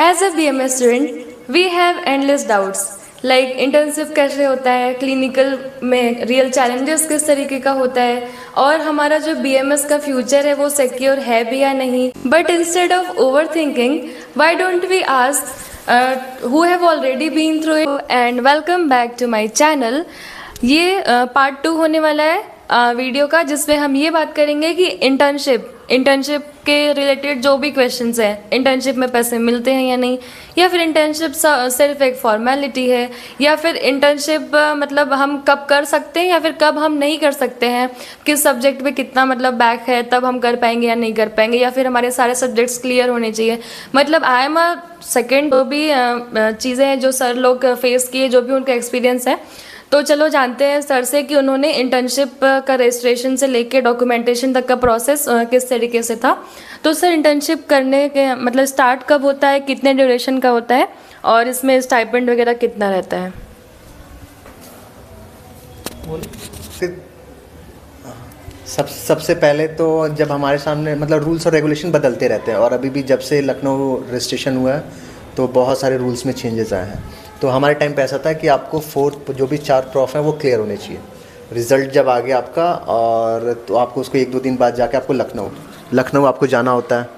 As a BMS student, we have endless doubts. Like internship कैसे होता है, clinical में रियल चैलेंजेस किस तरीके का होता है, और हमारा जो BMS का फ्यूचर है वो सिक्योर है भी या नहीं. But instead of over thinking, why don't we ask who have already been through it. And welcome back to my channel. ये पार्ट 2 होने वाला है वीडियो का, जिसमें हम ये बात करेंगे कि इंटर्नशिप के रिलेटेड जो भी क्वेश्चंस हैं, इंटर्नशिप में पैसे मिलते हैं या नहीं, या फिर इंटर्नशिप सिर्फ एक फॉर्मेलिटी है, या फिर इंटर्नशिप मतलब हम कब कर सकते हैं या फिर कब हम नहीं कर सकते हैं, किस सब्जेक्ट में कितना मतलब बैक है तब हम कर पाएंगे या नहीं कर पाएंगे, या फिर हमारे सारे सब्जेक्ट्स क्लियर होने चाहिए. मतलब आई एम अ सेकेंड जो भी चीज़ें हैं जो सर लोग फेस किए, जो भी उनका एक्सपीरियंस है. तो चलो जानते हैं सर से कि उन्होंने इंटर्नशिप का रजिस्ट्रेशन से लेके डॉक्यूमेंटेशन तक का प्रोसेस किस तरीके से था. तो सर इंटर्नशिप करने के मतलब स्टार्ट कब होता है, कितने ड्यूरेशन का होता है, और इसमें स्टाइपेंड वगैरह कितना रहता है? सबसे पहले तो जब हमारे सामने मतलब रूल्स और रेगुलेशन बदलते रहते हैं, और अभी भी जब से लखनऊ रजिस्ट्रेशन हुआ है तो बहुत सारे रूल्स में चेंजेस आए हैं. तो हमारे टाइम पे ऐसा था कि आपको 4 जो भी 4 प्रॉफ हैं वो क्लियर होने चाहिए. रिज़ल्ट जब आ गया आपका, और तो आपको उसको 1-2 दिन बाद जाके आपको लखनऊ आपको जाना होता है,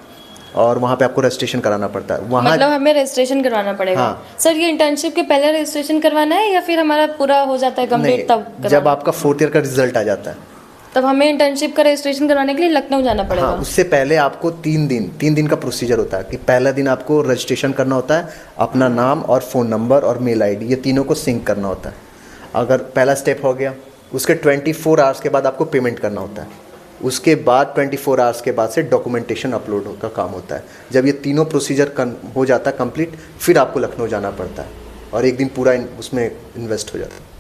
और वहाँ पे आपको रजिस्ट्रेशन कराना पड़ता है. वहाँ मतलब हमें रजिस्ट्रेशन करवाना पड़ेगा? हाँ. सर ये इंटर्नशिप के पहले रजिस्ट्रेशन करवाना है या फिर हमारा पूरा हो जाता है कंप्लीट तब? जब आपका 4th ईयर का रिजल्ट आ जाता है तब हमें इंटर्नशिप का रजिस्ट्रेशन करवाने के लिए लखनऊ जाना पड़ेगा? हाँ, उससे पहले आपको 3 दिन का प्रोसीजर होता है कि पहला दिन आपको रजिस्ट्रेशन करना होता है, अपना नाम और फ़ोन नंबर और मेल आईडी ये तीनों को सिंक करना होता है. अगर पहला स्टेप हो गया, उसके 24 आवर्स के बाद आपको पेमेंट करना होता है. उसके बाद 24 आवर्स के बाद से डॉक्यूमेंटेशन अपलोड का काम होता है. जब ये तीनों प्रोसीजर हो जाता है कंप्लीट, फिर आपको लखनऊ जाना पड़ता है, और 1 दिन पूरा उसमें इन्वेस्ट हो जाता है.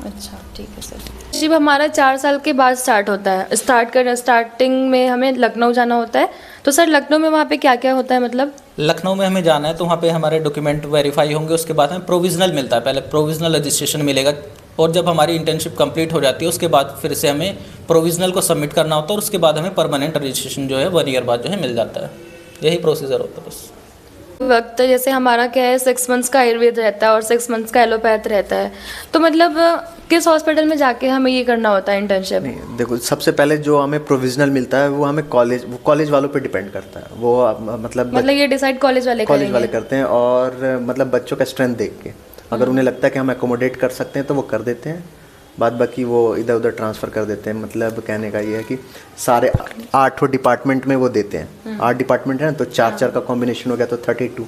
अच्छा ठीक है सर. शिव हमारा 4 साल के बाद स्टार्ट होता है. स्टार्टिंग में हमें लखनऊ जाना होता है. तो सर लखनऊ में वहाँ पे क्या क्या होता है? मतलब लखनऊ में हमें जाना है तो वहाँ पे हमारे डॉक्यूमेंट वेरीफाई होंगे, उसके बाद हमें प्रोविजनल मिलता है. पहले प्रोविजनल रजिस्ट्रेशन मिलेगा, और जब हमारी इंटर्नशिप कंप्लीट हो जाती है उसके बाद फिर से हमें प्रोविजनल को सबमिट करना होता है, और उसके बाद हमें परमानेंट रजिस्ट्रेशन जो है 1 ईयर बाद जो है मिल जाता है. यही प्रोसीजर होता है बस. वक्त जैसे हमारा क्या है 6 मंथ्स का आयुर्वेद रहता है और 6 मंथ्स का एलोपैथ रहता है. तो मतलब किस हॉस्पिटल में जाके हमें ये करना होता है इंटर्नशिप? नहीं, देखो सबसे पहले जो हमें प्रोविजनल मिलता है वो हमें कॉलेज वालों पे डिपेंड करता है. वो मतलब ये डिसाइड कॉलेज वाले करते हैं, और मतलब बच्चों का स्ट्रेंथ देख के अगर उन्हें लगता है कि हम एकोमोडेट कर सकते हैं तो वो कर देते हैं. बाद बाकी वो इधर उधर ट्रांसफ़र कर देते हैं. मतलब कहने का ये है कि सारे 8 डिपार्टमेंट में वो देते हैं. 8 डिपार्टमेंट है ना, तो 4 का कॉम्बिनेशन हो गया तो 32,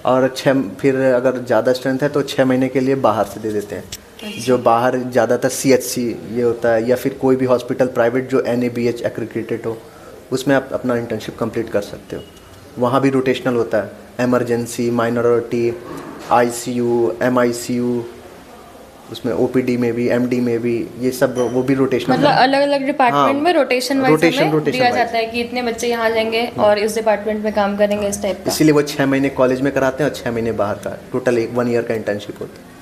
और 6 फिर अगर ज़्यादा स्ट्रेंथ है तो 6 महीने के लिए बाहर से दे देते हैं. जो बाहर ज़्यादातर CHC ये होता है, या फिर कोई भी हॉस्पिटल प्राइवेट जो NABH एक्रीडिटेड हो, उसमें आप अपना इंटर्नशिप कंप्लीट कर सकते हो. वहाँ भी रोटेशनल होता है, एमरजेंसी, माइनॉरिटी, ICU, MICU, उसमें OPD में भी, MD में भी, ये सब वो भी रोटेशनल. मतलब अलग अलग डिपार्टमेंट में रोटेशन वाइज दिया जाता है कि इतने बच्चे यहाँ जाएंगे और इस डिपार्टमेंट में काम करेंगे, इस टाइप का. इसीलिए वो 6 महीने कॉलेज में कराते हैं और 6 महीने बाहर का. टोटल 1 ईयर का इंटर्नशिप होता है.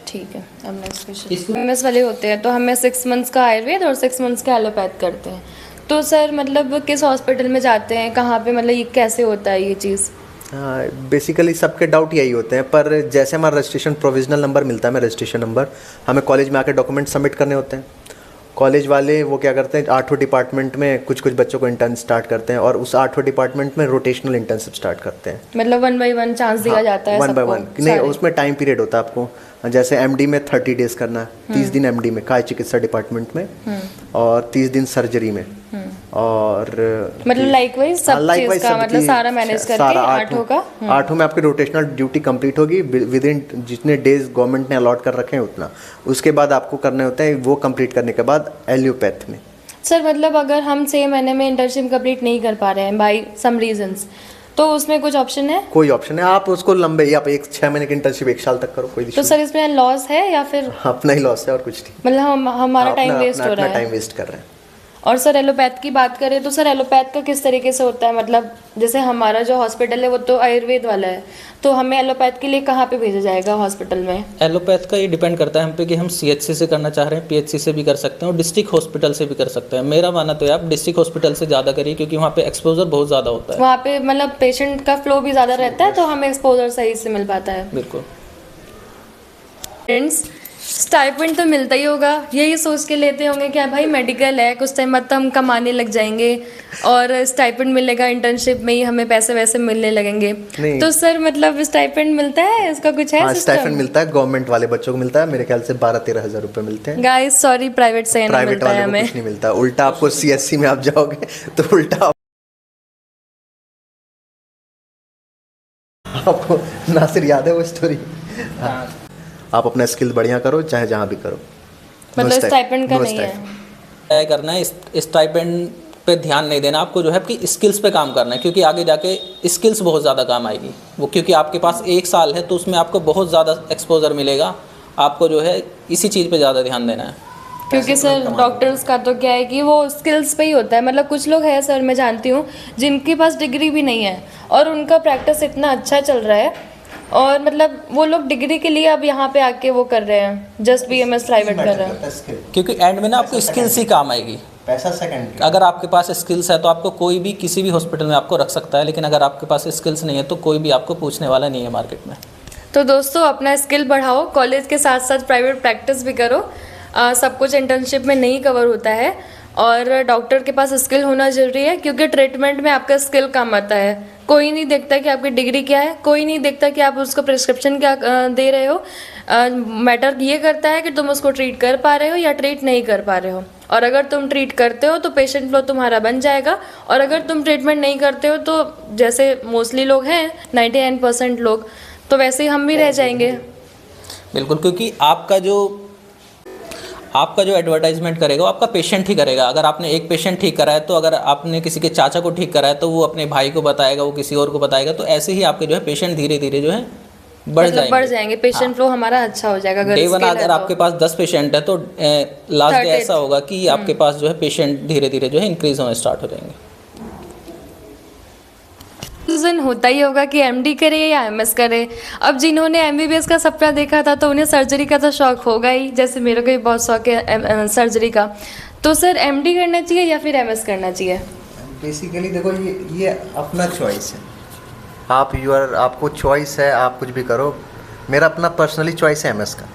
ठीक है. अब नेक्स्ट क्वेश्चन. MS वाले होते हैं तो हमें 6 मंथ्स का आयुर्वेद और 6 मंथ्स का एलोपैथ करते हैं. तो सर मतलब किस हॉस्पिटल में जाते हैं, कहाँ पे, मतलब ये कैसे होता है ये चीज़? हाँ, बेसिकली सबके डाउट यही होते हैं. पर जैसे हमारा रजिस्ट्रेशन प्रोविजनल नंबर मिलता है, हमें रजिस्ट्रेशन नंबर, हमें कॉलेज में आकर डॉक्यूमेंट सबमिट करने होते हैं. कॉलेज वाले वो क्या करते हैं, 8 डिपार्टमेंट में कुछ बच्चों को इंटर्न स्टार्ट करते हैं, और उस 8 डिपार्टमेंट में रोटेशनल इंटर्नशिप स्टार्ट करते हैं. मतलब 1 by 1 चांस दिया जाता है 1 by 1 नहीं, उसमें टाइम पीरियड होता है. आपको जैसे MD में 30 डेज करना है, 30 दिन MD में काय चिकित्सा डिपार्टमेंट में, और 30 दिन सर्जरी में, और मतलब लाइकवाइज सब चीज का मतलब सारा मैनेज करके 8 में आपकी रोटेशनल ड्यूटी कंप्लीट होगी विद इन जितने डेज गवर्नमेंट ने अलॉट कर रखे हैं उतना. उसके बाद आपको करने होते हैं, वो कंप्लीट करने के बाद एलोपैथ में. सर मतलब अगर हम 6 महीने में इंटर्नशिप कंप्लीट नहीं कर पा रहे हैं बाई सम रीजंस, तो उसमें कुछ ऑप्शन है? कोई ऑप्शन है, आप उसको लंबे आप 6 महीने की इंटर्नशिप 1 साल तक करो, कोई तो सर इसमें लॉस है या फिर अपना ही लॉस है और कुछ नहीं. मतलब हमारा टाइम वेस्ट हो रहा है? टाइम वेस्ट कर रहे हैं. और सर एलोपैथ की बात करें तो सर एलोपैथ का किस तरीके से होता है, मतलब जैसे हमारा जो हॉस्पिटल है वो तो आयुर्वेद वाला है, तो हमें एलोपैथ के लिए कहाँ पे भेजा जाएगा हॉस्पिटल में? एलोपैथ का ये डिपेंड करता है हम पे कि हम CHC से करना चाह रहे हैं, PHC से भी कर सकते हैं और डिस्ट्रिक्ट हॉस्पिटल से भी कर सकते हैं। मेरा मानना तो है आप डिस्ट्रिक्ट हॉस्पिटल से ज़्यादा करिए, क्योंकि वहाँ पे एक्सपोजर बहुत ज़्यादा होता है। वहाँ पे मतलब पेशेंट का फ्लो भी ज़्यादा रहता है, तो हमें एक्सपोजर सही से मिल पाता है। बिल्कुल। फ्रेंड्स, स्टाइपेंड तो मिलता ही होगा, यही सोच के लेते होंगे कि भाई मेडिकल है, कुछ टाइम बाद तो हम कमाने लग जाएंगे और स्टाइपेंड मिलेगा, इंटर्नशिप में ही हमें पैसे वैसे मिलने लगेंगे। नहीं। तो सर मतलब स्टाइपेंड मिलता है, इसका कुछ है हाँ, सिस्टम? स्टाइपेंड मिलता है, गवर्नमेंट वाले बच्चों को मिलता है, मेरे ख्याल से 12-13 हज़ार रुपये मिलते हैं। गाइस सॉरी, प्राइवेट से नहीं प्राइवेट मिलता है वाले को हमें। कुछ नहीं मिलता, उल्टा आपको CSC में आप जाओगे तो उल्टा आपको नासिर याद है वो स्टोरी? हाँ। आप अपना स्किल बढ़िया करो, चाहे जहाँ भी करो। मतलब स्टाइपेंड का नहीं है। क्या करना है, स्टाइपेंड पे ध्यान नहीं देना, आपको जो है कि स्किल्स पे काम करना है, क्योंकि आगे जाके स्किल्स बहुत ज़्यादा काम आएगी वो, क्योंकि आपके पास 1 साल है तो उसमें आपको बहुत ज़्यादा एक्सपोजर मिलेगा। आपको जो है इसी चीज़ पे ज़्यादा ध्यान देना है, क्योंकि सर डॉक्टर्स का तो क्या है कि वो स्किल्स पे ही होता है। मतलब कुछ लोग हैं सर, मैं जानती हूँ जिनके पास डिग्री भी नहीं है और उनका प्रैक्टिस इतना अच्छा चल रहा है, और मतलब वो लोग डिग्री के लिए अब यहाँ पे आके वो कर रहे हैं, जस्ट BMS प्राइवेट कर रहे हैं। क्योंकि एंड में ना आपको स्किल्स ही काम आएगी। पैसा सेकंड। अगर आपके पास स्किल्स है तो आपको कोई भी किसी भी हॉस्पिटल में आपको रख सकता है, लेकिन अगर आपके पास स्किल्स नहीं है तो कोई भी आपको पूछने वाला नहीं है मार्केट में। तो दोस्तों अपना स्किल बढ़ाओ, कॉलेज के साथ साथ प्राइवेट प्रैक्टिस भी करो। सब कुछ इंटर्नशिप में नहीं कवर होता है, और डॉक्टर के पास स्किल होना ज़रूरी है, क्योंकि ट्रीटमेंट में आपका स्किल काम आता है। कोई नहीं देखता कि आपकी डिग्री क्या है, कोई नहीं देखता कि आप उसको प्रिस्क्रिप्शन क्या दे रहे हो। मैटर ये करता है कि तुम उसको ट्रीट कर पा रहे हो या ट्रीट नहीं कर पा रहे हो। और अगर तुम ट्रीट करते हो तो पेशेंट फ्लो तुम्हारा बन जाएगा, और अगर तुम ट्रीटमेंट नहीं करते हो तो जैसे मोस्टली लोग हैं 99% लोग, तो वैसे ही हम भी रह जाएंगे। बिल्कुल, क्योंकि आपका जो एडवर्टाइजमेंट करेगा वो आपका पेशेंट ही करेगा। अगर आपने एक पेशेंट ठीक करा है तो अगर आपने किसी के चाचा को ठीक करा है तो वो अपने भाई को बताएगा, वो किसी और को बताएगा, तो ऐसे ही आपके जो है पेशेंट धीरे धीरे जो है बढ़ जाएंगे। पेशेंट फ्लो हमारा अच्छा हो जाएगा। डे वन अगर आपके पास 10 पेशेंट है तो लास्ट डे ऐसा होगा कि आपके पास जो है पेशेंट धीरे धीरे जो है इंक्रीज होना स्टार्ट हो जाएंगे। होता ही होगा कि MD करे या MS करे। अब जिन्होंने MBBS का सपना देखा था तो उन्हें सर्जरी का तो शौक होगा ही, जैसे मेरे को भी बहुत शौक है सर्जरी का। तो सर MD करना चाहिए या फिर MS करना चाहिए? बेसिकली देखो, ये अपना चॉइस है। आपको चॉइस है, आप कुछ भी करो। मेरा अपना पर्सनली चॉइस है MS का,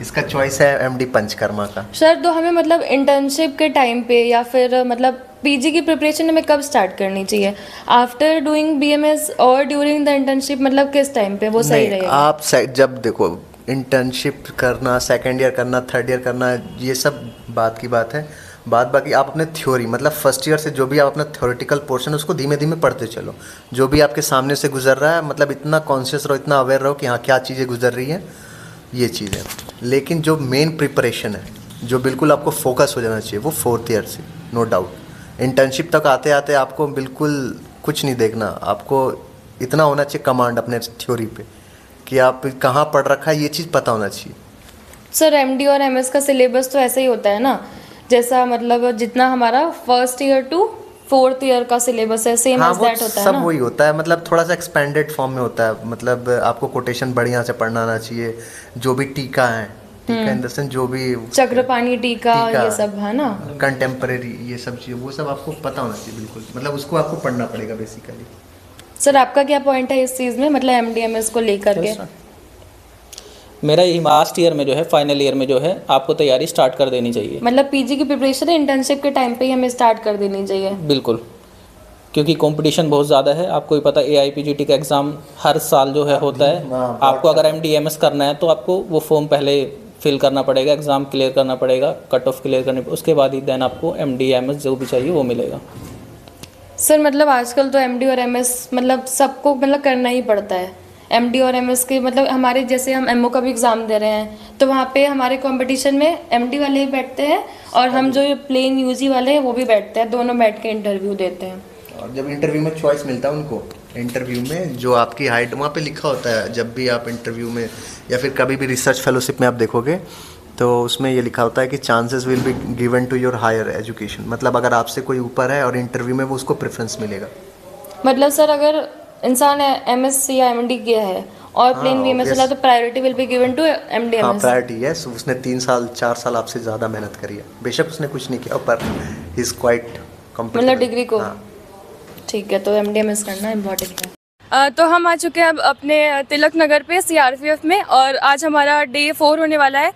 इसका चॉइस है MD पंचकर्मा का। सर तो हमें मतलब इंटर्नशिप के टाइम पे या फिर मतलब PG की प्रिपरेशन हमें कब स्टार्ट करनी चाहिए? आफ्टर डूइंग BMS और ड्यूरिंग द इंटर्नशिप, मतलब किस टाइम पे वो सही रहेगा? आप जब देखो इंटर्नशिप करना, सेकेंड ईयर करना, थर्ड ईयर करना, ये सब बात की बात है। बाकी आप अपने थ्योरी, मतलब फर्स्ट ईयर से जो भी आप अपना थ्योरेटिकल पोर्शन उसको धीमे धीमे पढ़ते चलो। जो भी आपके सामने से गुजर रहा है, मतलब इतना कॉन्शियस रहो, इतना अवेयर रहो कि हाँ क्या चीज़ें गुजर रही हैं, ये चीज़ है। लेकिन जो मेन प्रिपरेशन है, जो बिल्कुल आपको फोकस हो जाना चाहिए, वो 4th ईयर से, नो डाउट। इंटर्नशिप तक आते आते आपको बिल्कुल कुछ नहीं देखना, आपको इतना होना चाहिए कमांड अपने थ्योरी पे कि आप कहाँ पढ़ रखा है, ये चीज़ पता होना चाहिए। सर MD और MS का सिलेबस तो ऐसे ही होता है ना, जैसा मतलब जितना हमारा 1st year to 4th year का सिलेबस है, सेम एज दैट होता है ना? सब वही होता है, मतलब थोड़ा सा एक्सपेंडेड फॉर्म में होता है। मतलब आपको कोटेशन बढ़िया से पढ़ना आना चाहिए। जो भी टीका है, टीका इन द सेंस जो भी चक्रपाणी टीका, ये सब है ना, कंटेम्परेरी, ये सब चीज़ें, वो सब आपको पता होना चाहिए बिल्कुल। मतलब उसको आपको पढ़ना पड़ेगा बेसिकली। सर आपका क्या पॉइंट है इस चीज़ में, मतलब MD MS को लेकर के? मेरा यही लास्ट ईयर में जो है, फाइनल ईयर में जो है आपको तैयारी स्टार्ट कर देनी चाहिए। मतलब PG की प्रिपरेशन इंटर्नशिप के टाइम पे ही हमें स्टार्ट कर देनी चाहिए? बिल्कुल, क्योंकि कंपटीशन बहुत ज़्यादा है। आपको ही पता है AIPGT का एग्ज़ाम हर साल जो है होता है। आपको अगर MD MS करना है तो आपको वो फॉर्म पहले फिल करना पड़ेगा, एग्ज़ाम क्लियर करना पड़ेगा, कट ऑफ क्लियर करने, उसके बाद ही देन आपको MD MS जो भी चाहिए वो मिलेगा। सर मतलब आजकल तो MD और MS मतलब सबको मतलब करना ही पड़ता है। MD और MS के मतलब हमारे जैसे हम MO का भी एग्ज़ाम दे रहे हैं तो वहाँ पे हमारे कंपटीशन में MD वाले ही बैठते हैं और हम जो प्लेन UG वाले हैं वो भी बैठते हैं, दोनों बैठ के इंटरव्यू देते हैं। और जब इंटरव्यू में चॉइस मिलता है उनको, इंटरव्यू में जो आपकी हाइट वहाँ पे लिखा होता है, जब भी आप इंटरव्यू में या फिर कभी भी रिसर्च फेलोशिप में आप देखोगे तो उसमें ये लिखा होता है कि chances will be given to your higher education, मतलब अगर आपसे कोई ऊपर है और इंटरव्यू में वो उसको प्रेफरेंस मिलेगा। मतलब सर अगर इंसान MSc या MD किया है और प्लेन हाँ, BMS वाला, तो priority will be given to MD हाँ MS। Priority, yes. उसने 3 साल 4 साल आपसे ज़्यादा मेहनत करी है, बेशक उसने कुछ नहीं किया पर ही इज़ क्वाइट कम्फर्टेबल। मतलब डिग्री को। हाँ। ठीक है, तो MD MS करना इम्पोर्टेंट है। तो हम आ चुके हैं अब अपने तिलक नगर पे CRPF में, और आज हमारा डे 4 होने वाला है।